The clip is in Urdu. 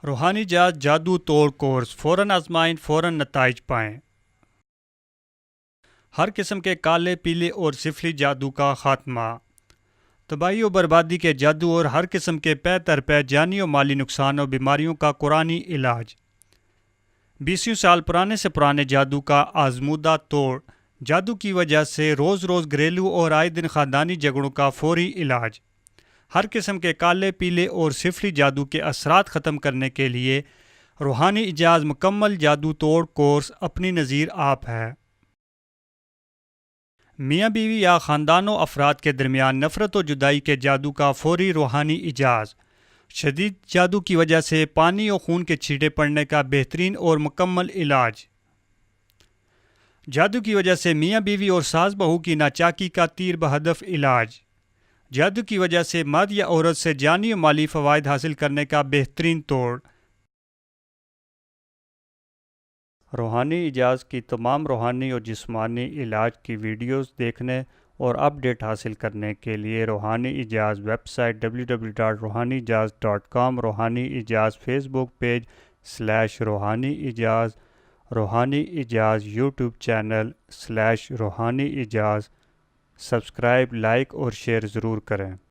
روحانی جات جادو توڑ کورس فوراً آزمائیں، فوراً نتائج پائیں۔ ہر قسم کے کالے، پیلے اور سفلی جادو کا خاتمہ، تباہی و بربادی کے جادو اور ہر قسم کے پے در پے جانی و مالی نقصان اور بیماریوں کا قرآنی علاج۔ 20 سال پرانے سے پرانے جادو کا آزمودہ توڑ، جادو کی وجہ سے روز روز گھریلو اور آئے دن خاندانی جھگڑوں کا فوری علاج۔ ہر قسم کے کالے، پیلے اور سفلی جادو کے اثرات ختم کرنے کے لیے روحانی اجاز مکمل جادو توڑ کورس اپنی نظیر آپ ہے۔ میاں بیوی یا خاندانوں افراد کے درمیان نفرت و جدائی کے جادو کا فوری روحانی اجاز، شدید جادو کی وجہ سے پانی اور خون کے چھینٹے پڑنے کا بہترین اور مکمل علاج، جادو کی وجہ سے میاں بیوی اور ساس بہو کی ناچاکی کا تیر بہدف علاج، جادو کی وجہ سے مرد یا عورت سے جانی و مالی فوائد حاصل کرنے کا بہترین توڑ۔ روحانی اجاز کی تمام روحانی اور جسمانی علاج کی ویڈیوز دیکھنے اور اپ ڈیٹ حاصل کرنے کے لیے روحانی اجاز ویب سائٹ www.rohaniijaz.com، روحانی اجاز فیس بک پیج /روحانی اجاز، روحانی اجاز یوٹیوب چینل /روحانی اجاز، سبسکرائب، لائک اور شیئر ضرور کریں۔